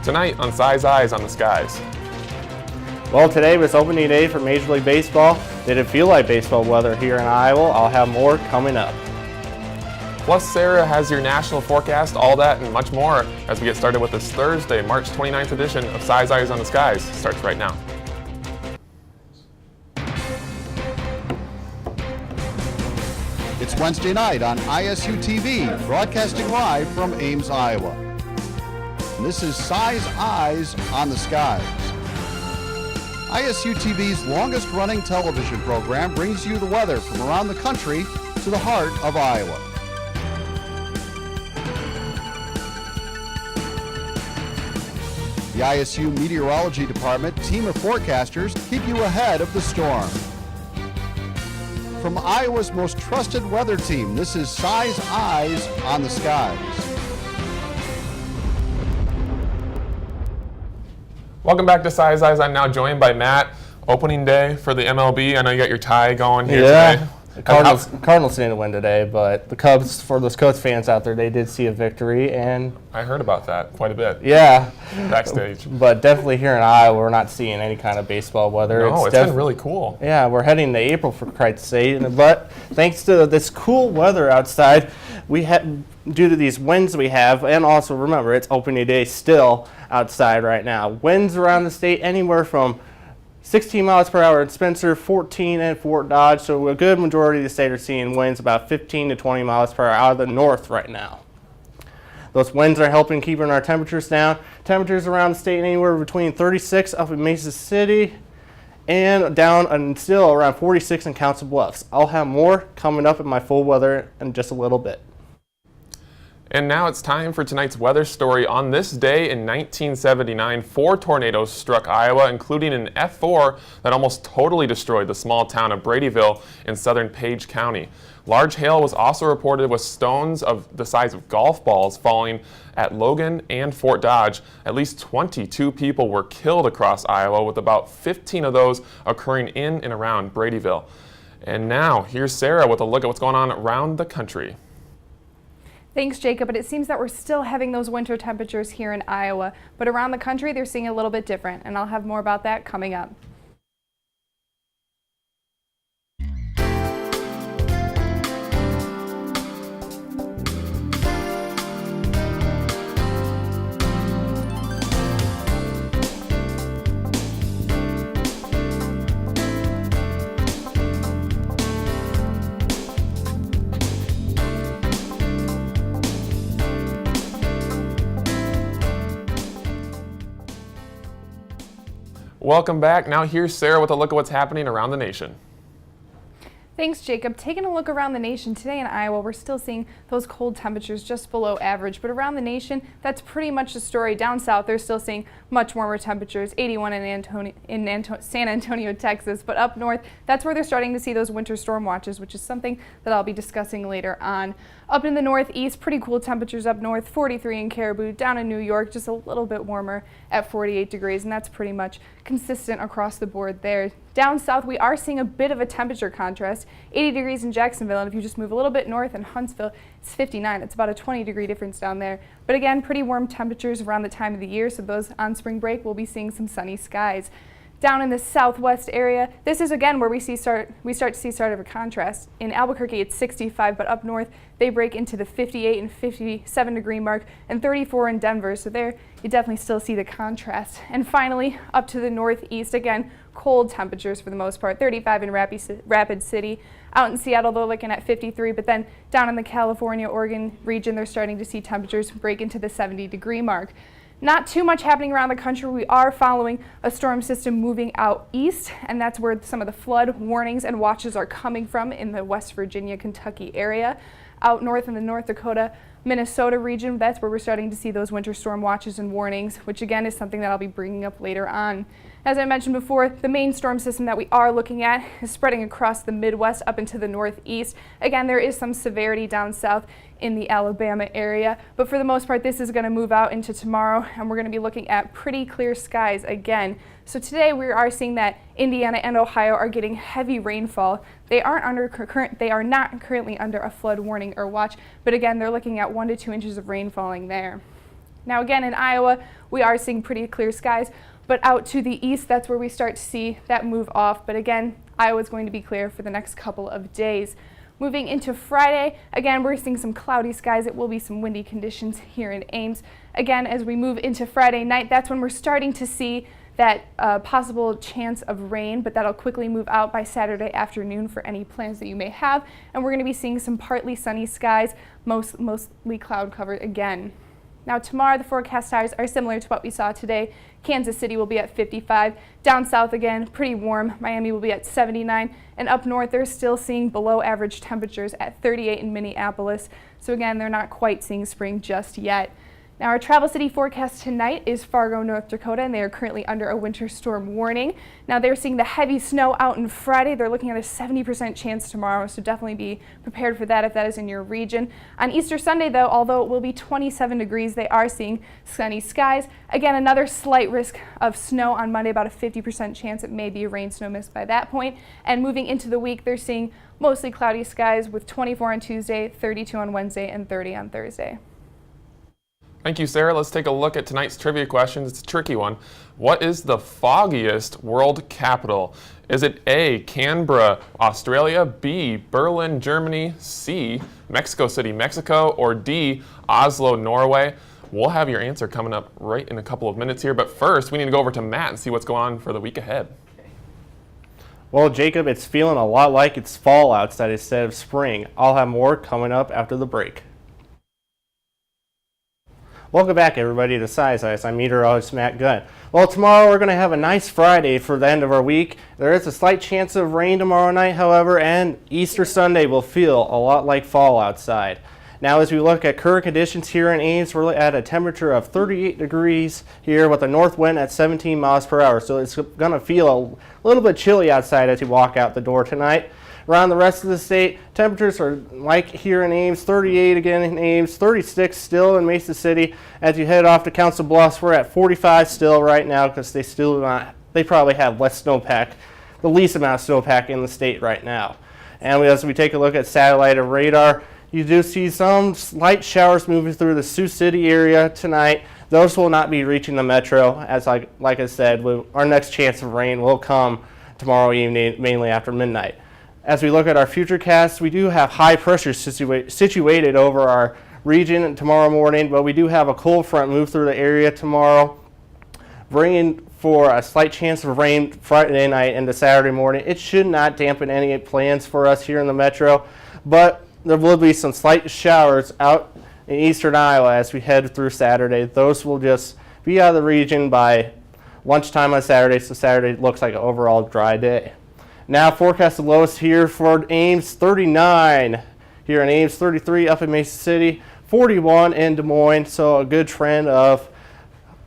Tonight on Si's Eyes on the Skies. Well, today was opening day for Major League Baseball. Did it feel like baseball weather here in Iowa? I'll have more coming up. Plus, Sara has your national forecast, all that and much more as we get started with this Thursday, March 29th edition of Si's Eyes on the Skies. Starts right now. It's Wednesday night on ISU TV, broadcasting live from Ames, Iowa. And this is Si's Eyes on the Skies. ISU TV's longest-running television program brings you the weather from around the country to the heart of Iowa. The ISU Meteorology Department team of forecasters keep you ahead of the storm. From Iowa's most trusted weather team, this is Si's Eyes on the Skies. Welcome back to Si's Eyes. I'm now joined by Matt. Opening day for the MLB. I know you got your tie going here today. The Cardinals didn't win today, but the Cubs, for those Cubs fans out there, they did see a victory. And I heard about that quite a bit. Yeah. Backstage. But definitely here in Iowa, we're not seeing any kind of baseball weather. No, it's been really cool. Yeah, we're heading to April for Christ's sake. But thanks to this cool weather outside, we had, due to these winds we have, and also remember, it's opening day still outside right now. Winds around the state anywhere from 16 miles per hour in Spencer, 14 in Fort Dodge. So a good majority of the state are seeing winds about 15 to 20 miles per hour out of the north right now. Those winds are helping keeping our temperatures down. Temperatures around the state anywhere between 36 up in Mesa City and down and still around 46 in Council Bluffs. I'll have more coming up in my full weather in just a little bit. And now it's time for tonight's weather story. On this day in 1979, 4 tornadoes struck Iowa, including an F4 that almost totally destroyed the small town of Bradyville in southern Page County. Large hail was also reported with stones of the size of golf balls falling at Logan and Fort Dodge. At least 22 people were killed across Iowa, with about 15 of those occurring in and around Bradyville. And now, here's Sara with a look at what's going on around the country. Thanks, Jacob, but it seems that we're still having those winter temperatures here in Iowa, but around the country they're seeing a little bit different, and I'll have more about that coming up. Welcome back. Now here's Sara with a look at what's happening around the nation. Thanks, Jacob. Taking a look around the nation today in Iowa, we're still seeing those cold temperatures just below average, but around the nation, that's pretty much the story. Down south, they're still seeing much warmer temperatures, 81 in San Antonio, Texas, but up north, that's where they're starting to see those winter storm watches, which is something that I'll be discussing later on. Up in the northeast, pretty cool temperatures up north, 43 in Caribou. Down in New York, just a little bit warmer at 48 degrees, and that's pretty much consistent across the board there. Down south, we are seeing a bit of a temperature contrast, 80 degrees in Jacksonville, and if you just move a little bit north in Huntsville, it's 59. It's about a 20-degree difference down there. But again, pretty warm temperatures around the time of the year, so those on spring break will be seeing some sunny skies. Down in the southwest area, this is again where we start to see start of a contrast. In Albuquerque, it's 65, but up north, they break into the 58 and 57 degree mark, and 34 in Denver. So there, you definitely still see the contrast. And finally, up to the northeast, again, cold temperatures for the most part, 35 in Rapid City. Out in Seattle, they're looking at 53, but then down in the California, Oregon region, they're starting to see temperatures break into the 70-degree mark. Not too much happening around the country. We are following a storm system moving out east, and that's where some of the flood warnings and watches are coming from in the West Virginia, Kentucky area. Out north in the North Dakota, Minnesota region, that's where we're starting to see those winter storm watches and warnings, which again is something that I'll be bringing up later on. As I mentioned before, the main storm system that we are looking at is spreading across the Midwest up into the Northeast. Again, there is some severity down south in the Alabama area, but for the most part, this is going to move out into tomorrow, and we're going to be looking at pretty clear skies again. So today we are seeing that Indiana and Ohio are getting heavy rainfall. They are not currently under a flood warning or watch, but again, they're looking at 1 to 2 inches of rain falling there. Now again, in Iowa, we are seeing pretty clear skies, but out to the east, that's where we start to see that move off. But again, Iowa is going to be clear for the next couple of days. Moving into Friday, again, we're seeing some cloudy skies. It will be some windy conditions here in Ames. Again, as we move into Friday night, that's when we're starting to see that possible chance of rain, but that'll quickly move out by Saturday afternoon for any plans that you may have. And we're going to be seeing some partly sunny skies, mostly cloud covered again. Now tomorrow, the forecast highs are similar to what we saw today. Kansas City will be at 55. Down south again, pretty warm. Miami will be at 79. And up north, they're still seeing below average temperatures at 38 in Minneapolis. So again, they're not quite seeing spring just yet. Now our Travel City forecast tonight is Fargo, North Dakota, and they are currently under a winter storm warning. Now they're seeing the heavy snow out in Friday. They're looking at a 70% chance tomorrow, so definitely be prepared for that if that is in your region. On Easter Sunday though, although it will be 27 degrees, they are seeing sunny skies. Again, another slight risk of snow on Monday, about a 50% chance it may be a rain snow mist by that point. And moving into the week, they're seeing mostly cloudy skies with 24 on Tuesday, 32 on Wednesday, and 30 on Thursday. Thank you, Sarah. Let's take a look at tonight's trivia questions. It's a tricky one. What is the foggiest world capital? Is it A, Canberra, Australia, B, Berlin, Germany, C, Mexico City, Mexico, or D, Oslo, Norway? We'll have your answer coming up right in a couple of minutes here, but first we need to go over to Matt and see what's going on for the week ahead. Well, Jacob, it's feeling a lot like it's fall outside instead of spring. I'll have more coming up after the break. Welcome back, everybody, to Size Eyes. I'm meteorologist Matt Gunn. Well, tomorrow we're going to have a nice Friday for the end of our week. There is a slight chance of rain tomorrow night, however, and Easter Sunday will feel a lot like fall outside. Now, as we look at current conditions here in Ames, we're at a temperature of 38 degrees here with a north wind at 17 miles per hour. So it's going to feel a little bit chilly outside as you walk out the door tonight. Around the rest of the state, temperatures are like here in Ames, 38 again in Ames, 36 still in Mesa City. As you head off to Council Bluffs, we're at 45 still right now because they probably have less snowpack, the least amount of snowpack in the state right now. And as we take a look at satellite and radar, you do see some slight showers moving through the Sioux City area tonight. Those will not be reaching the metro, as like I said, our next chance of rain will come tomorrow evening, mainly after midnight. As we look at our futurecast, we do have high pressure situated over our region tomorrow morning, but we do have a cold front move through the area tomorrow, bringing for a slight chance of rain Friday night into Saturday morning. It should not dampen any plans for us here in the metro, but there will be some slight showers out in eastern Iowa as we head through Saturday. Those will just be out of the region by lunchtime on Saturday, so Saturday looks like an overall dry day. Now forecasted lows here for Ames, 39 here in Ames, 33 up in Mesa City, 41 in Des Moines, so a good trend of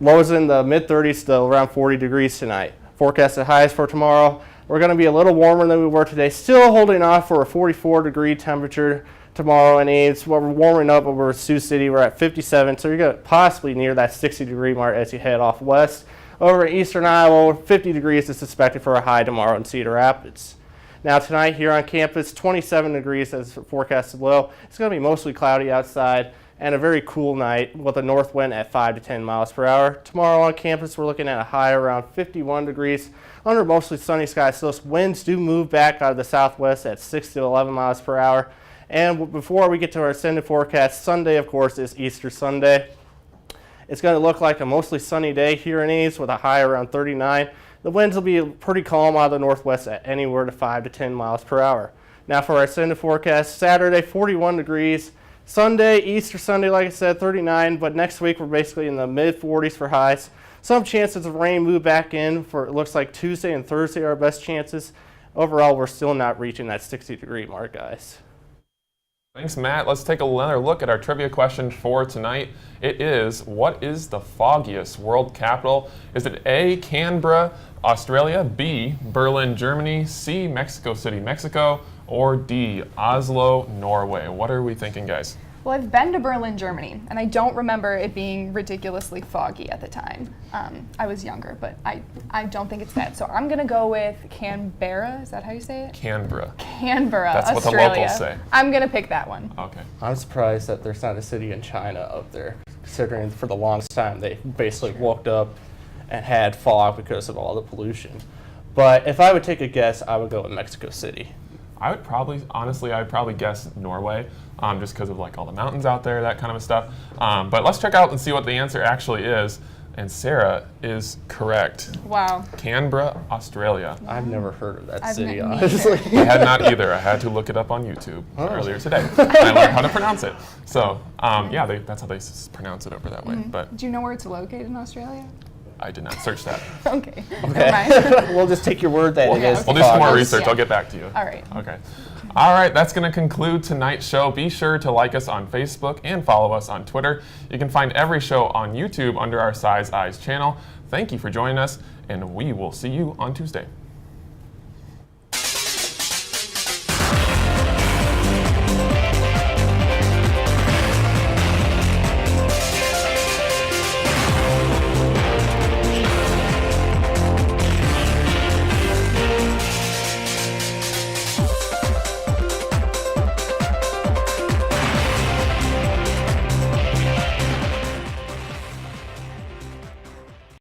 lows in the mid-30s to around 40 degrees tonight. Forecasted highs for tomorrow, we're going to be a little warmer than we were today, still holding off for a 44-degree temperature tomorrow in Ames. We're warming up over Sioux City, we're at 57, so you're going to possibly near that 60-degree mark as you head off west. Over in eastern Iowa, 50 degrees is expected for a high tomorrow in Cedar Rapids. Now tonight here on campus, 27 degrees as forecasted low. It's going to be mostly cloudy outside and a very cool night with a north wind at 5 to 10 miles per hour. Tomorrow on campus, we're looking at a high around 51 degrees under mostly sunny skies. So those winds do move back out of the southwest at 6 to 11 miles per hour. And before we get to our extended forecast, Sunday, of course, is Easter Sunday. It's going to look like a mostly sunny day here in Ames with a high around 39. The winds will be pretty calm out of the northwest at anywhere to 5 to 10 miles per hour. Now for our extended forecast, Saturday 41 degrees. Sunday, Easter Sunday, like I said, 39, but next week we're basically in the mid-40s for highs. Some chances of rain move back in for, it looks like Tuesday and Thursday are our best chances. Overall, we're still not reaching that 60-degree mark, guys. Thanks, Matt. Let's take another look at our trivia question for tonight. It is, what is the foggiest world capital? Is it A, Canberra, Australia, B, Berlin, Germany, C, Mexico City, Mexico, or D, Oslo, Norway? What are we thinking, guys? Well, I've been to Berlin, Germany, and I don't remember it being ridiculously foggy at the time. I was younger, but I don't think it's that. So I'm going to go with Canberra. Is that how you say it? Canberra. Canberra, That's what the Australia. locals say. I'm going to pick that one. Okay. I'm surprised that there's not a city in China up there, considering for the longest time they basically woke up and had fog because of all the pollution. But if I would take a guess, I would go with Mexico City. I would probably, honestly, I'd probably guess Norway, just because of like all the mountains out there, that kind of stuff. But let's check out and see what the answer actually is. And Sarah is correct. Wow. Canberra, Australia. I've never heard of that I've city, never- honestly. I had not either. I had to look it up on YouTube earlier today. And I learned how to pronounce it. So, yeah, that's how they pronounce it over that way. But Do you know where it's located in Australia? I did not search that. Okay. Never mind. We'll just take your word that it is. We'll do some more foggy. research. Yeah. I'll get back to you. All right. Okay. All right, that's going to conclude tonight's show. Be sure to like us on Facebook and follow us on Twitter. You can find every show on YouTube under our Size Eyes channel. Thank you for joining us, and we will see you on Tuesday.